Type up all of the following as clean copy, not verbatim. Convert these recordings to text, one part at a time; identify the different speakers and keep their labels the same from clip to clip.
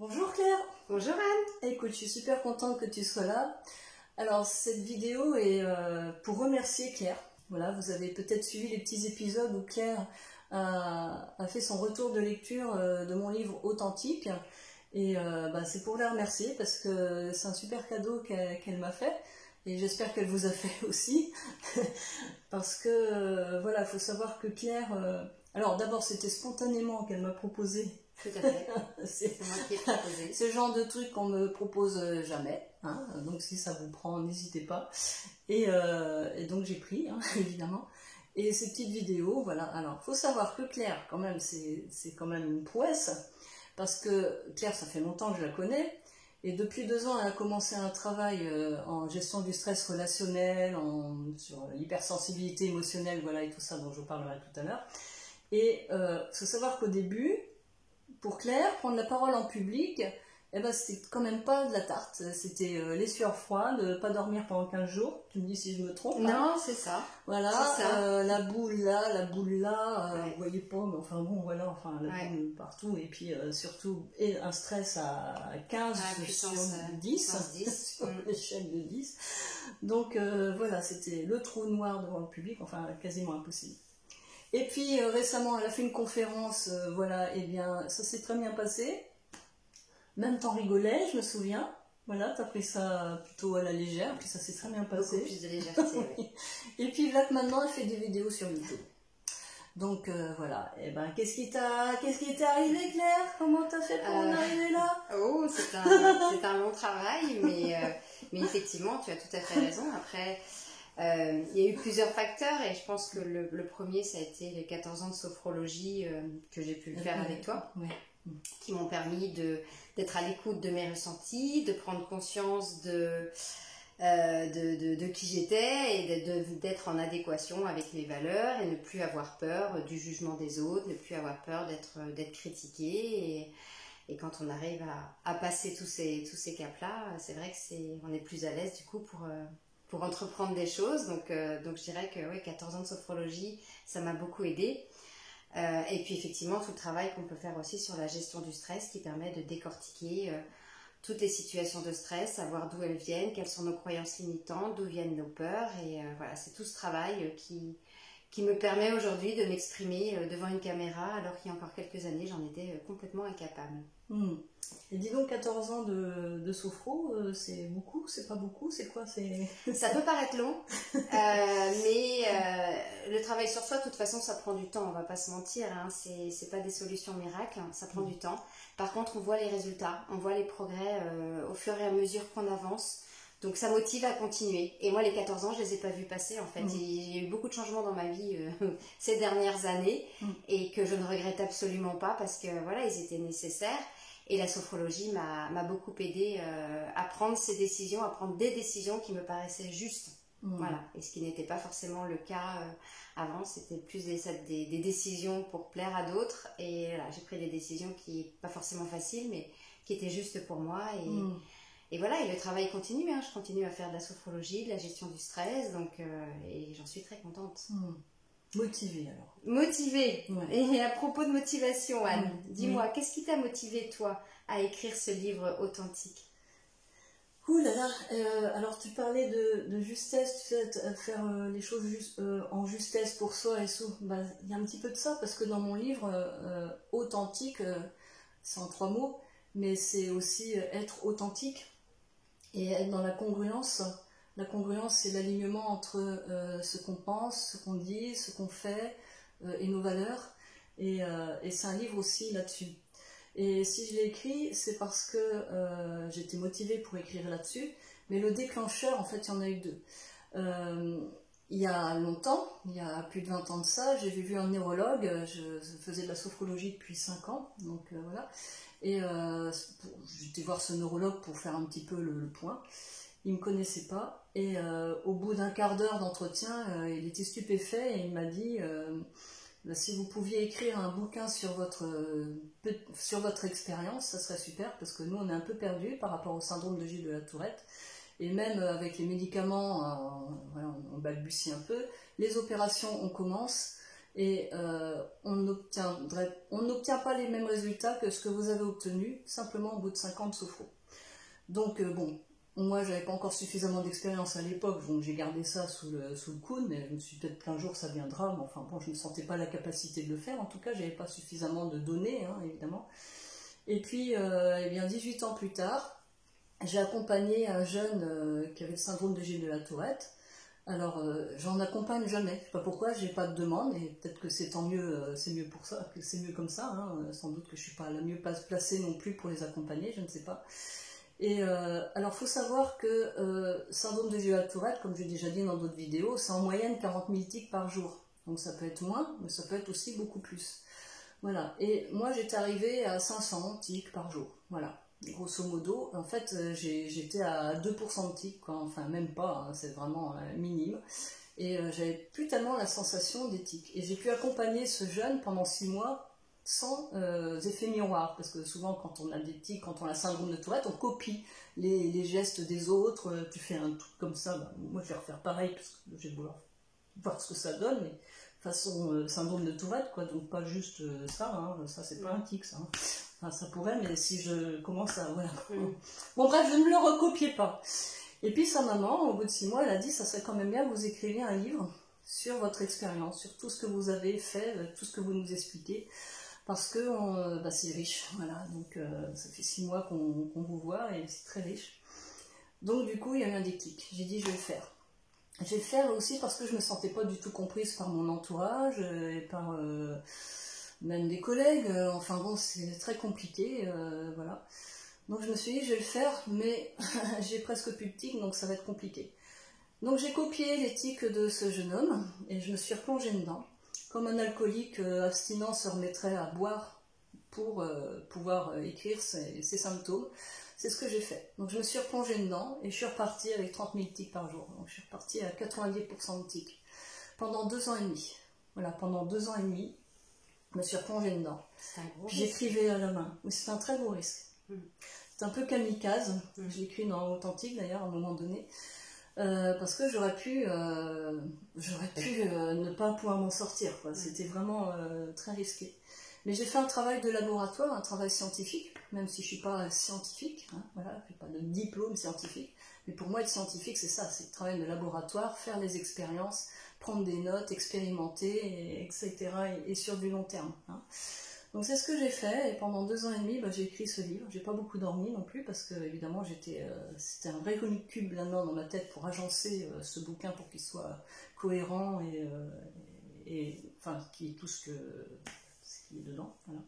Speaker 1: Bonjour Claire.
Speaker 2: Bonjour Anne.
Speaker 1: Écoute, je suis super contente que tu sois là. Alors cette vidéo est pour remercier Claire. Voilà, vous avez peut-être suivi les petits épisodes où Claire a fait son retour de lecture de mon livre Authentique. Et c'est pour la remercier parce que c'est un super cadeau qu'elle m'a fait. Et j'espère qu'elle vous a fait aussi. Parce que voilà, il faut savoir que Claire... alors d'abord c'était spontanément qu'elle m'a proposé.
Speaker 2: Tout à fait. C'est moi qui ai proposé.
Speaker 1: Ce genre de truc qu'on me propose jamais, hein. Donc si ça vous prend, n'hésitez pas. Et donc j'ai pris, hein, évidemment. Et ces petites vidéos, voilà. Alors, faut savoir que Claire, quand même, c'est quand même une prouesse, parce que Claire, ça fait longtemps que je la connais, et depuis 2 ans, elle a commencé un travail en gestion du stress relationnel, sur l'hypersensibilité émotionnelle, voilà, et tout ça dont je vous parlerai tout à l'heure. Et faut savoir qu'au début, pour Claire, prendre la parole en public, c'était quand même pas de la tarte. C'était les sueurs froides, pas dormir pendant 15 jours. Tu me dis si je me trompe.
Speaker 2: Non, c'est ça.
Speaker 1: Voilà,
Speaker 2: ça.
Speaker 1: La boule là, ouais. Vous voyez pas, mais enfin bon, voilà, la boule partout. Et puis surtout, un stress à 15 sur 10, sur l'échelle de 10. Donc voilà, c'était le trou noir devant le public, enfin quasiment impossible. Et puis récemment, elle a fait une conférence, voilà, et bien ça s'est très bien passé. Même t'en rigolais, je me souviens. Voilà, t'as pris ça plutôt à la légère, puis ça s'est très bien passé.
Speaker 2: Beaucoup plus de légèreté, oui.
Speaker 1: Et puis là, maintenant, elle fait des vidéos sur YouTube. Donc voilà, et qu'est-ce qui t'est arrivé, Claire? Comment t'as fait pour en arriver là?
Speaker 2: Oh, c'est un long travail, mais effectivement, tu as tout à fait raison. Après... il y a eu plusieurs facteurs et je pense que le premier ça a été les 14 ans de sophrologie que j'ai pu faire avec toi, qui m'ont permis d'être à l'écoute de mes ressentis, de prendre conscience de qui j'étais et d'être en adéquation avec mes valeurs et ne plus avoir peur du jugement des autres, ne plus avoir peur d'être critiquée. Et quand on arrive à passer tous ces caps-là, c'est vrai qu'on est plus à l'aise du coup pour entreprendre des choses. Donc je dirais que 14 ans de sophrologie, ça m'a beaucoup aidée. Et puis effectivement, tout le travail qu'on peut faire aussi sur la gestion du stress qui permet de décortiquer toutes les situations de stress, savoir d'où elles viennent, quelles sont nos croyances limitantes, d'où viennent nos peurs. Et voilà, c'est tout ce travail qui me permet aujourd'hui de m'exprimer devant une caméra, alors qu'il y a encore quelques années, j'en étais complètement incapable.
Speaker 1: Et dis donc, 14 ans de sophro, c'est beaucoup, c'est pas beaucoup, c'est quoi?
Speaker 2: Ça peut paraître long, mais le travail sur soi, de toute façon, ça prend du temps, on va pas se mentir, hein. C'est pas des solutions miracles, ça prend du temps. Par contre, on voit les résultats, on voit les progrès au fur et à mesure qu'on avance. Donc ça motive à continuer. Et moi, les 14 ans, je les ai pas vus passer, en fait. Il y a eu beaucoup de changements dans ma vie ces dernières années et que je ne regrette absolument pas parce que voilà, ils étaient nécessaires. Et la sophrologie m'a beaucoup aidée à prendre ces décisions, à prendre des décisions qui me paraissaient justes. Voilà. Et ce qui n'était pas forcément le cas avant, c'était plus des décisions pour plaire à d'autres. Et là, j'ai pris des décisions qui, pas forcément faciles, mais qui étaient justes pour moi. Et voilà, et le travail continue, hein. Je continue à faire de la sophrologie, de la gestion du stress, donc, et j'en suis très contente.
Speaker 1: Motivée alors.
Speaker 2: Motivée. Et à propos de motivation, Anne, dis-moi, qu'est-ce qui t'a motivée, toi, à écrire ce livre authentique?
Speaker 1: Ouh là là, alors tu parlais de justesse, tu sais, faire les choses en justesse pour soi et tout. Il y a un petit peu de ça, parce que dans mon livre, authentique, c'est en 3 mots, mais c'est aussi être authentique et être dans la congruence. La congruence, c'est l'alignement entre ce qu'on pense, ce qu'on dit, ce qu'on fait et nos valeurs. Et c'est un livre aussi là-dessus. Et si je l'ai écrit, c'est parce que j'étais motivée pour écrire là-dessus. Mais le déclencheur, en fait, il y en a eu 2. Il y a longtemps, il y a plus de 20 ans de ça, j'ai vu un neurologue. Je faisais de la sophrologie depuis 5 ans. Donc voilà. Et j'étais voir ce neurologue pour faire un petit peu le point. Il ne me connaissait pas et au bout d'un quart d'heure d'entretien, il était stupéfait et il m'a dit si vous pouviez écrire un bouquin sur votre expérience, ça serait super parce que nous on est un peu perdus par rapport au syndrome de Gilles de la Tourette et même avec les médicaments, voilà, on balbutie un peu, les opérations on commence Et on n'obtient pas les mêmes résultats que ce que vous avez obtenu simplement au bout de 5 ans de sophro. Donc bon, moi j'avais pas encore suffisamment d'expérience à l'époque, donc j'ai gardé ça sous le coude, mais je me suis dit peut-être qu'un jour ça viendra, mais enfin bon, je ne sentais pas la capacité de le faire, en tout cas j'avais pas suffisamment de données, hein, évidemment. Et puis, eh bien 18 ans plus tard, j'ai accompagné un jeune qui avait le syndrome de Gilles de la Tourette. Alors, j'en accompagne jamais. Je sais pas pourquoi, j'ai pas de demande, et peut-être que c'est tant mieux, c'est mieux pour ça, que c'est mieux comme ça. Hein. Sans doute que je suis pas la mieux placée non plus pour les accompagner, je ne sais pas. Et alors, faut savoir que syndrome de Gilles de la Tourette, comme j'ai déjà dit dans d'autres vidéos, c'est en moyenne 40 000 tics par jour. Donc ça peut être moins, mais ça peut être aussi beaucoup plus. Voilà. Et moi, j'étais arrivée à 500 tics par jour. Voilà. Grosso modo, en fait, j'étais à 2% de tics, quoi. Enfin même pas, hein, c'est vraiment minime. Et j'avais plus tellement la sensation des tics. Et j'ai pu accompagner ce jeune pendant 6 mois sans effet miroir, parce que souvent quand on a des tics, quand on a la syndrome de Tourette, on copie les gestes des autres. Tu fais un truc comme ça, bah, moi je vais refaire pareil, parce que je vais vouloir voir ce que ça donne, mais façon syndrome de Tourette, quoi, donc pas juste ça, hein, ça c'est pas un tic, ça. Hein. Enfin, ça pourrait, mais si je commence à... Voilà. Bon, bref, je ne le recopiais pas. Et puis sa maman, au bout de 6 mois, elle a dit, ça serait quand même bien que vous écriviez un livre sur votre expérience, sur tout ce que vous avez fait, tout ce que vous nous expliquez, parce que bah, c'est riche, voilà. Donc ça fait 6 mois qu'on vous voit, et c'est très riche. Donc du coup, il y a eu un déclic. J'ai dit, je vais le faire. Je vais le faire aussi parce que je ne me sentais pas du tout comprise par mon entourage, et par... même des collègues, enfin bon, c'est très compliqué, voilà. Donc je me suis dit, je vais le faire, mais j'ai presque plus de tics, donc ça va être compliqué. Donc j'ai copié les tics de ce jeune homme, et je me suis replongée dedans. Comme un alcoolique abstinent se remettrait à boire pour pouvoir écrire ses symptômes, c'est ce que j'ai fait. Donc je me suis replongée dedans, et je suis repartie avec 30 000 tics par jour. Donc je suis repartie à 90% de tics. Pendant 2 ans et demi. Voilà, pendant 2 ans et demi, je me suis replongée dedans. J'écrivais à la main. Oui, c'est un très gros risque. C'est un peu kamikaze. Je l'écris dans Authentique d'ailleurs à un moment donné. Parce que j'aurais pu ne pas pouvoir m'en sortir. C'était vraiment très risqué. Mais j'ai fait un travail de laboratoire, un travail scientifique, même si je ne suis pas scientifique. Hein, voilà, je n'ai pas de diplôme scientifique. Mais pour moi, être scientifique, c'est ça, c'est le travail de laboratoire, faire les expériences, prendre des notes, expérimenter, etc. Et sur du long terme. Hein. Donc c'est ce que j'ai fait, et pendant 2 ans et demi, bah, j'ai écrit ce livre. J'ai pas beaucoup dormi non plus, parce que évidemment c'était un vrai cube là-dedans dans ma tête pour agencer ce bouquin pour qu'il soit cohérent et enfin qu'il y ait tout ce qui est dedans. Voilà.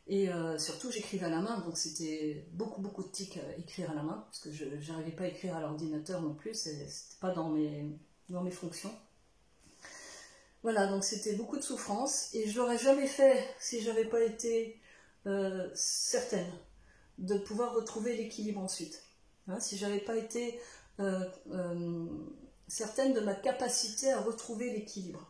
Speaker 1: Et surtout j'écrivais à la main, donc c'était beaucoup de tics à écrire à la main, parce que je n'arrivais pas à écrire à l'ordinateur non plus, c'était pas dans mes fonctions. Voilà, donc c'était beaucoup de souffrance, et je l'aurais jamais fait si j'avais pas été certaine de pouvoir retrouver l'équilibre ensuite. Hein, si j'avais pas été certaine de ma capacité à retrouver l'équilibre.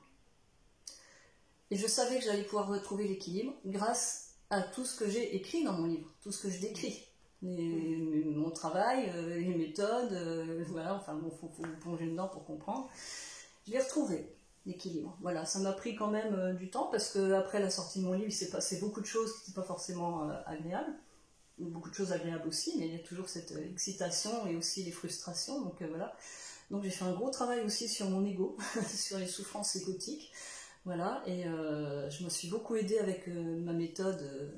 Speaker 1: Et je savais que j'allais pouvoir retrouver l'équilibre grâce à tout ce que j'ai écrit dans mon livre, tout ce que je décris. Mon travail, les méthodes, voilà, enfin bon, faut plonger dedans pour comprendre. Je l'ai retrouvé, l'équilibre. Voilà, ça m'a pris quand même du temps, parce qu'après la sortie de mon livre, il s'est passé beaucoup de choses qui n'étaient pas forcément agréables. Beaucoup de choses agréables aussi, mais il y a toujours cette excitation et aussi les frustrations, donc voilà. Donc j'ai fait un gros travail aussi sur mon ego, sur les souffrances égotiques. Voilà, et je me suis beaucoup aidée avec ma méthode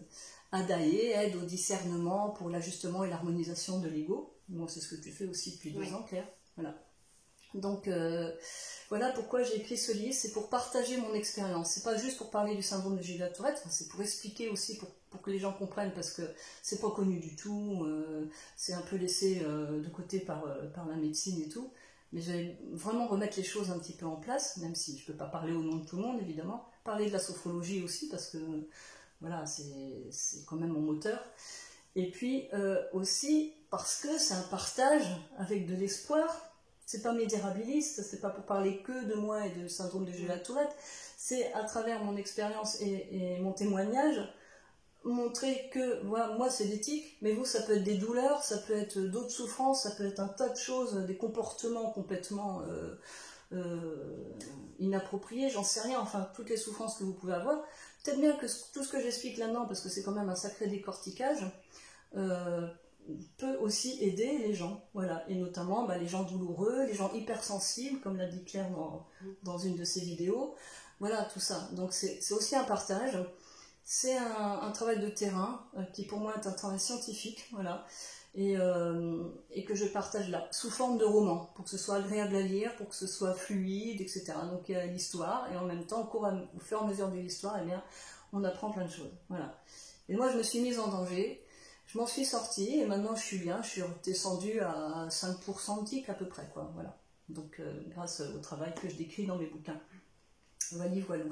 Speaker 1: ADAE, aide au discernement pour l'ajustement et l'harmonisation de l'ego. Moi, c'est ce que tu fais aussi depuis 2 ans, Claire. Voilà. Donc, voilà pourquoi j'ai écrit ce livre, c'est pour partager mon expérience. C'est pas juste pour parler du syndrome de Gilles de la Tourette, c'est pour expliquer aussi, pour que les gens comprennent, parce que c'est pas connu du tout, c'est un peu laissé de côté par la médecine et tout. Mais je vais vraiment remettre les choses un petit peu en place, même si je ne peux pas parler au nom de tout le monde, évidemment. Parler de la sophrologie aussi, parce que voilà, c'est quand même mon moteur. Et puis aussi parce que c'est un partage avec de l'espoir. C'est pas médérabiliste, c'est pas pour parler que de moi et du syndrome de Gilles de la Tourette. C'est à travers mon expérience et mon témoignage, montrer que moi c'est des tics, mais vous ça peut être des douleurs, ça peut être d'autres souffrances, ça peut être un tas de choses, des comportements complètement inappropriées, j'en sais rien, enfin toutes les souffrances que vous pouvez avoir. Peut-être bien que tout ce que j'explique là-dedans, parce que c'est quand même un sacré décortiquage, peut aussi aider les gens, voilà, et notamment les gens douloureux, les gens hypersensibles, comme l'a dit Claire dans une de ses vidéos, voilà, tout ça. Donc c'est aussi un partage, c'est un travail de terrain qui pour moi est un travail scientifique, voilà, et que je partage là, sous forme de roman, pour que ce soit agréable à lire, pour que ce soit fluide, etc. Donc il y a l'histoire, et en même temps, au fur et à mesure de l'histoire, eh bien, on apprend plein de choses, voilà. Et moi je me suis mise en danger. Je m'en suis sortie et maintenant je suis bien, je suis descendue à 5% de tic à peu près, quoi, voilà. Donc grâce au travail que je décris dans mes bouquins. Voilà, voilà.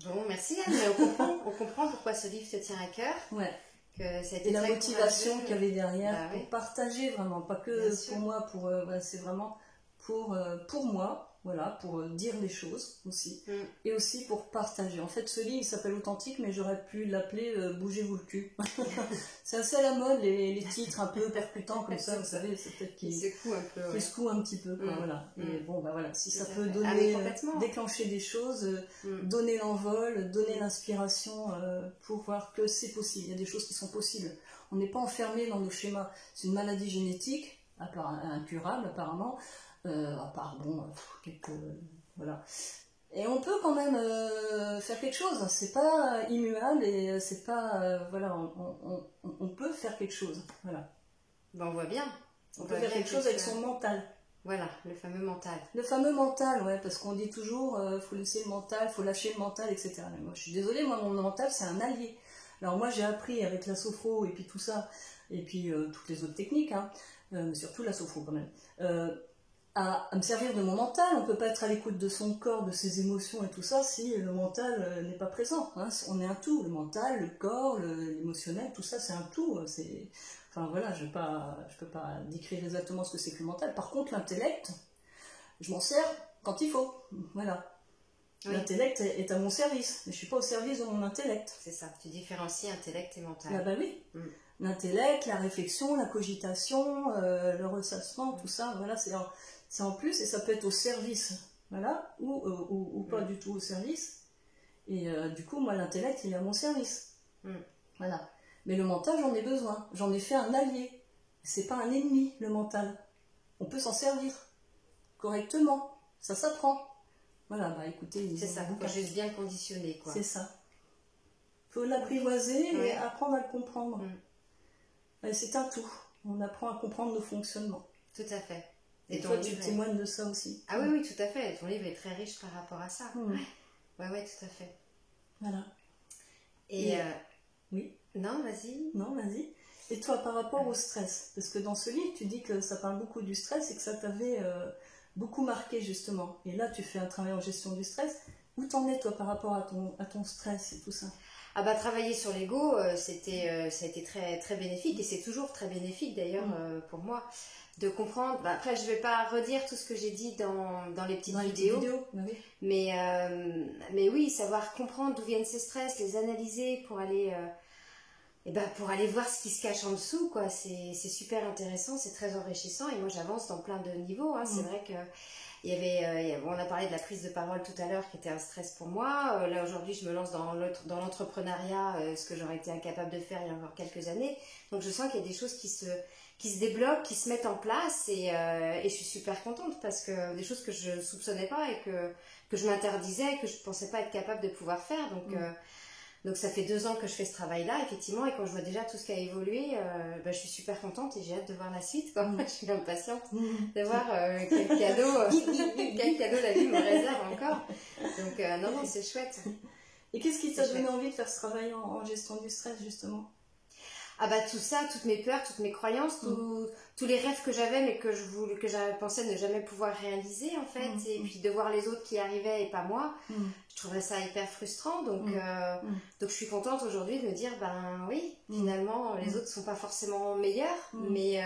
Speaker 2: Bon, merci Anne, mais on comprend pourquoi ce livre te tient à cœur.
Speaker 1: Ouais.
Speaker 2: Que ça a été
Speaker 1: et la motivation qu'il y avait derrière, pour partager vraiment, pas que pour moi, c'est vraiment pour moi. Voilà, pour dire les choses aussi, et aussi pour partager. En fait, ce livre, il s'appelle Authentique, mais j'aurais pu l'appeler Bougez-vous le cul. C'est assez à la mode, les titres un peu percutants comme ça, vous savez, c'est peut-être qui secouent un petit peu, quoi, voilà. Et bon, voilà, si ça peut donner, déclencher des choses, donner l'envol, donner l'inspiration, pour voir que c'est possible. Il y a des choses qui sont possibles. On n'est pas enfermé dans nos schémas. C'est une maladie génétique, incurable apparemment. À part voilà, et on peut quand même faire quelque chose, c'est pas immuable et c'est pas voilà, on peut faire quelque chose, voilà.
Speaker 2: On voit bien,
Speaker 1: on peut faire quelque chose avec son mental,
Speaker 2: voilà, le fameux
Speaker 1: mental, ouais, parce qu'on dit toujours faut laisser le mental, faut lâcher le mental, etc. Mais moi je suis désolée, moi mon mental c'est un allié. Alors moi j'ai appris avec la sophro et puis tout ça, et puis toutes les autres techniques, hein, mais surtout la sophro quand même, à me servir de mon mental. On ne peut pas être à l'écoute de son corps, de ses émotions et tout ça si le mental n'est pas présent, hein. On est un tout, le mental, le corps, l'émotionnel, tout ça c'est un tout. Enfin voilà, je peux pas décrire exactement ce que c'est que le mental. Par contre l'intellect, je m'en sers quand il faut, voilà. Oui. L'intellect est à mon service, mais je ne suis pas au service de mon intellect.
Speaker 2: C'est ça, tu différencies intellect et mental.
Speaker 1: Ah bah oui. L'intellect, la réflexion, la cogitation, le ressassement, tout ça, voilà, c'est en plus, et ça peut être au service, voilà, ou pas du tout au service. Et du coup, moi, l'intellect, il est à mon service. Voilà. Mais le mental, j'en ai besoin. J'en ai fait un allié. C'est pas un ennemi, le mental. On peut s'en servir correctement. Ça s'apprend. Voilà, écoutez...
Speaker 2: C'est ça, faut juste bien conditionner, quoi.
Speaker 1: C'est ça. Il faut l'apprivoiser et apprendre à le comprendre. C'est un tout. On apprend à comprendre nos fonctionnements.
Speaker 2: Tout à fait.
Speaker 1: Et toi, tu témoignes de ça aussi.
Speaker 2: Ah oui, tout à fait. Ton livre est très riche par rapport à ça. Ouais, tout à fait.
Speaker 1: Voilà.
Speaker 2: Et
Speaker 1: oui.
Speaker 2: Non, vas-y.
Speaker 1: Non, vas-y. Et toi, par rapport au stress, parce que dans ce livre, tu dis que ça parle beaucoup du stress et que ça t'avait beaucoup marqué, justement. Et là, tu fais un travail en gestion du stress. Où t'en es, toi, par rapport à ton stress et tout ça?
Speaker 2: Travailler sur l'ego, ça a été très, très bénéfique, et c'est toujours très bénéfique d'ailleurs pour moi, de comprendre. Après, je ne vais pas redire tout ce que j'ai dit dans les petites vidéos, mais oui, savoir comprendre d'où viennent ces stress, les analyser pour aller voir ce qui se cache en dessous, quoi. C'est super intéressant, c'est très enrichissant, et moi j'avance dans plein de niveaux, hein. C'est vrai que on a parlé de la prise de parole tout à l'heure qui était un stress pour moi. Là aujourd'hui je me lance dans l'entrepreneuriat, ce que j'aurais été incapable de faire il y a encore quelques années. Donc je sens qu'il y a des choses qui se débloquent, qui se mettent en place, et je suis super contente, parce que des choses que je ne soupçonnais pas et que je m'interdisais, que je ne pensais pas être capable de pouvoir faire. Donc ça fait 2 ans que je fais ce travail-là, effectivement, et quand je vois déjà tout ce qui a évolué, je suis super contente et j'ai hâte de voir la suite, quoi. Je suis impatiente de voir quel cadeau la vie me réserve encore. Donc non, c'est chouette.
Speaker 1: Et qu'est-ce qui t'a donné envie de faire ce travail en gestion du stress, justement?
Speaker 2: Tout ça, toutes mes peurs, toutes mes croyances, tous les rêves que j'avais, mais que j'avais pensé ne jamais pouvoir réaliser, en fait, et puis de voir les autres qui arrivaient et pas moi, je trouverais ça hyper frustrant. Donc je suis contente aujourd'hui de me dire, oui, finalement, les autres ne sont pas forcément meilleurs, mais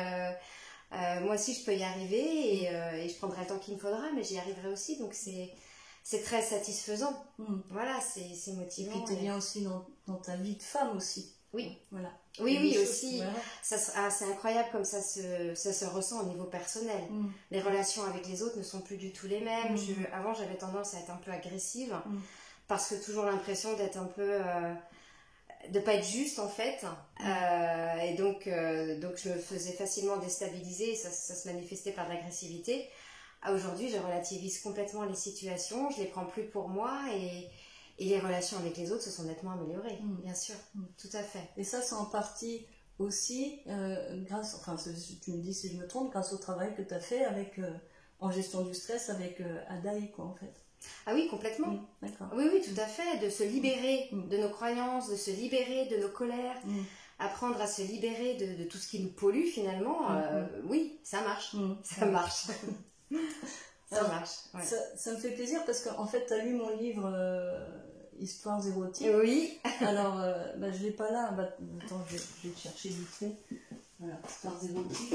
Speaker 2: moi aussi je peux y arriver, et je prendrai le temps qu'il me faudra, mais j'y arriverai aussi, donc c'est très satisfaisant. Voilà, c'est motivant.
Speaker 1: Et puis tu es bien aussi dans ta vie de femme aussi.
Speaker 2: Oui.
Speaker 1: Voilà.
Speaker 2: Oui, aussi. Voilà. C'est incroyable comme ça se ressent au niveau personnel. Les relations avec les autres ne sont plus du tout les mêmes. Avant, j'avais tendance à être un peu agressive parce que toujours l'impression d'être un peu... de pas être juste en fait. Et donc je me faisais facilement déstabiliser. Ça se manifestait par de l'agressivité. Aujourd'hui, je relativise complètement les situations. Je les prends plus pour moi et les relations avec les autres se sont nettement améliorées, bien sûr, tout à fait.
Speaker 1: Et ça, c'est en partie aussi grâce, enfin, tu me dis si je me trompe, grâce au travail que tu as fait avec, en gestion du stress avec Adaï, quoi, en fait.
Speaker 2: Ah oui, complètement.
Speaker 1: D'accord.
Speaker 2: Oui, tout à fait. De se libérer de nos croyances, de se libérer de nos colères, apprendre à se libérer de tout ce qui nous pollue, finalement. Oui, ça marche. Ça marche. Ça marche. Ouais.
Speaker 1: Ça me fait plaisir parce qu'en fait, tu as lu mon livre Histoires érotiques.
Speaker 2: Oui.
Speaker 1: Alors, je ne l'ai pas là. Attends, je vais te chercher vite fait. Voilà, Histoires érotiques.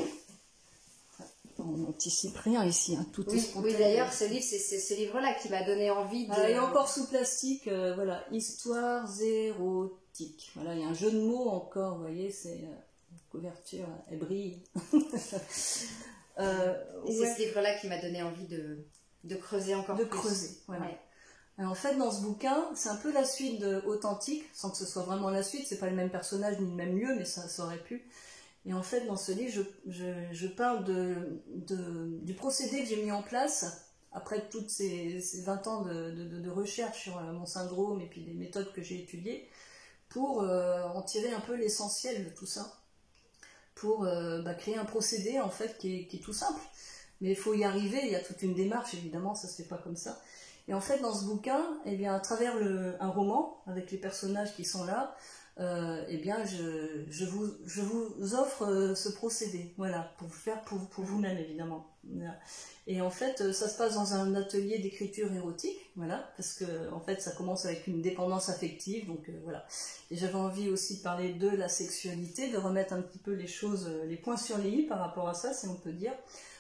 Speaker 1: On n'anticipe rien ici, hein. Tout est spontané.
Speaker 2: Oui, d'ailleurs, ce livre, c'est ce livre-là qui m'a donné envie de...
Speaker 1: il est encore sous plastique, voilà, Histoires érotiques. Voilà, il y a un jeu de mots encore, vous voyez, c'est la couverture, elle brille.
Speaker 2: Et c'est ce livre-là qui m'a donné envie de creuser encore plus.
Speaker 1: De creuser, voilà. Ouais. En fait, dans ce bouquin, c'est un peu la suite de Authentique, sans que ce soit vraiment la suite, c'est pas le même personnage ni le même lieu, mais ça aurait pu. Et en fait, dans ce livre, je parle du procédé que j'ai mis en place, après toutes ces 20 ans de recherche sur mon syndrome et puis des méthodes que j'ai étudiées, pour en tirer un peu l'essentiel de tout ça, pour créer un procédé en fait qui est tout simple. Mais il faut y arriver, il y a toute une démarche, évidemment, ça se fait pas comme ça. Et en fait, dans ce bouquin, eh bien, à travers un roman, avec les personnages qui sont là, eh bien, je vous offre ce procédé, voilà, pour vous faire pour vous-même, évidemment. Voilà. Et en fait, ça se passe dans un atelier d'écriture érotique, voilà, parce que en fait, ça commence avec une dépendance affective, donc voilà. Et j'avais envie aussi de parler de la sexualité, de remettre un petit peu les choses, les points sur les i par rapport à ça, si on peut dire.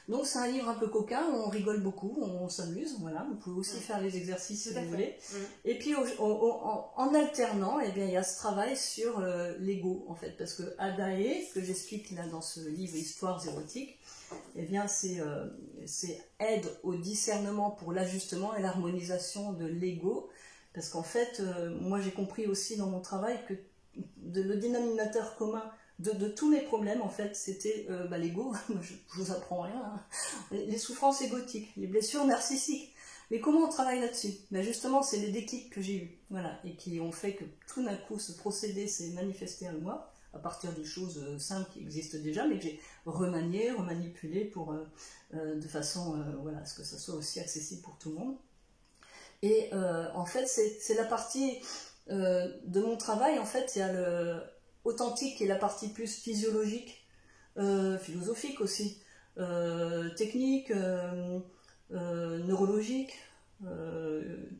Speaker 1: Donc c'est un livre un peu coquin, on rigole beaucoup, on s'amuse, voilà. Vous pouvez aussi faire les exercices si vous voulez. Et puis en alternant, eh bien, il y a ce travail sur l'ego en fait, parce que Adaé, que j'explique là dans ce livre Histoires érotiques, eh bien c'est aide au discernement pour l'ajustement et l'harmonisation de l'ego, parce qu'en fait, moi j'ai compris aussi dans mon travail que le dénominateur commun de tous mes problèmes, en fait, c'était l'ego. Je vous apprends rien, hein. Les souffrances égotiques, les blessures narcissiques. Mais comment on travaille là-dessus? Justement, c'est les déclics que j'ai eus, voilà, et qui ont fait que tout d'un coup, ce procédé s'est manifesté à moi, à partir de choses simples qui existent déjà, mais que j'ai remanié, remanipulé pour, de façon voilà, à ce que ça soit aussi accessible pour tout le monde. Et en fait, c'est la partie de mon travail, en fait, il y a le authentique qui est la partie plus physiologique, philosophique aussi, technique, neurologique,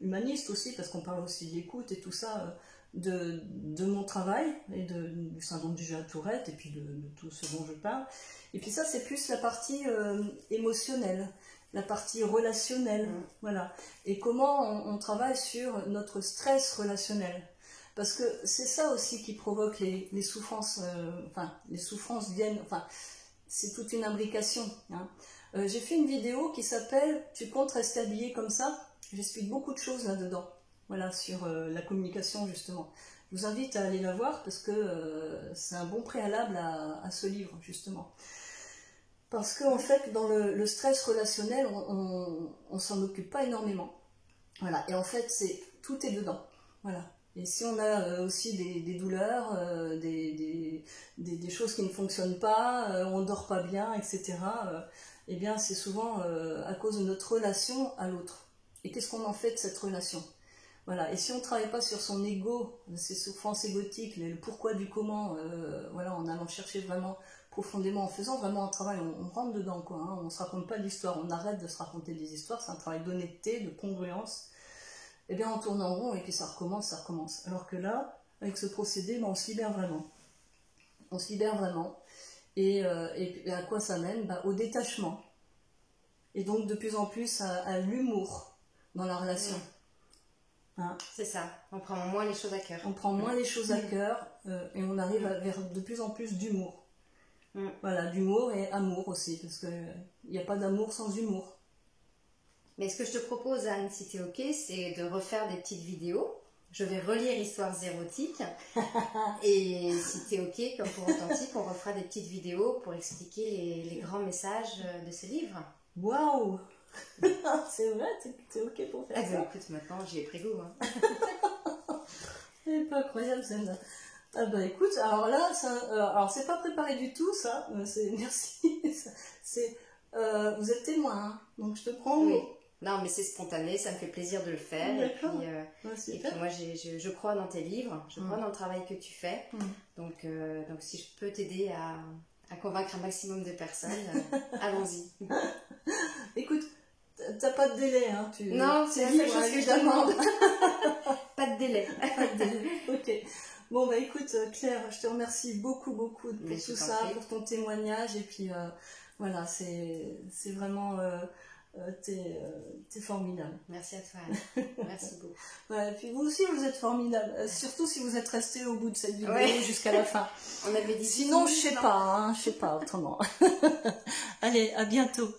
Speaker 1: humaniste aussi, parce qu'on parle aussi d'écoute et tout ça, de mon travail et du syndrome du jeu à Tourette et puis de tout ce dont je parle. Et puis ça, c'est plus la partie émotionnelle, la partie relationnelle, voilà. Et comment on travaille sur notre stress relationnel. Parce que c'est ça aussi qui provoque les souffrances, les souffrances viennent, c'est toute une imbrication, hein. J'ai fait une vidéo qui s'appelle « Tu comptes rester habillé comme ça ?» J'explique beaucoup de choses là-dedans, voilà, sur la communication justement. Je vous invite à aller la voir parce que c'est un bon préalable à ce livre justement. Parce qu'en fait, dans le stress relationnel, on s'en occupe pas énormément. Voilà, et en fait, tout est dedans, voilà. Et si on a aussi des douleurs, des choses qui ne fonctionnent pas, on ne dort pas bien, etc., eh bien c'est souvent à cause de notre relation à l'autre. Et qu'est-ce qu'on en fait de cette relation? Voilà. Et si on ne travaille pas sur son ego, ses souffrances égotiques, le pourquoi du comment, voilà, en allant chercher vraiment profondément, en faisant vraiment un travail, on rentre dedans, quoi, hein, on ne se raconte pas d'histoire, on arrête de se raconter des histoires, c'est un travail d'honnêteté, de congruence. Eh bien on tourne en rond et puis ça recommence. Alors que là, avec ce procédé, on se libère vraiment. On se libère vraiment. Et à quoi ça mène? Au détachement. Et donc de plus en plus à l'humour dans la relation. Hein.
Speaker 2: C'est ça, on prend moins les choses à cœur.
Speaker 1: On prend moins les choses à cœur et on arrive vers de plus en plus d'humour. Voilà, d'humour et amour aussi, parce qu'il n'y a pas d'amour sans humour.
Speaker 2: Mais ce que je te propose, Anne, si tu es OK, c'est de refaire des petites vidéos. Je vais relire Histoires érotiques. Et si tu es OK, comme pour Authentique, on refera des petites vidéos pour expliquer les grands messages de ce livre.
Speaker 1: Waouh! C'est vrai, t'es OK pour faire ça?
Speaker 2: Écoute, maintenant j'y ai pris goût. Hein.
Speaker 1: C'est pas incroyable celle-là. Ah bah écoute, alors là, alors c'est pas préparé du tout ça, merci. Vous êtes témoin, hein, donc je te prends.
Speaker 2: Oui. Non, mais c'est spontané, ça me fait plaisir de le faire. Et puis moi, je crois dans tes livres, je crois dans le travail que tu fais. Donc si je peux t'aider à convaincre un maximum de personnes, allons-y.
Speaker 1: Écoute, t'as pas de délai, hein?
Speaker 2: Non, c'est la seule chose que je demande. Pas de délai.
Speaker 1: Pas de délai, ok. Bon, bah écoute, Claire, je te remercie beaucoup pour tout ça, pour ton témoignage. Et puis, voilà, c'est vraiment... t'es formidable.
Speaker 2: Merci à toi, Anne. Merci beaucoup.
Speaker 1: Ouais, et puis vous aussi, vous êtes formidable. Surtout si vous êtes resté au bout de cette vidéo jusqu'à la fin.
Speaker 2: On avait dit
Speaker 1: sinon, je sais pas autrement. Allez, à bientôt.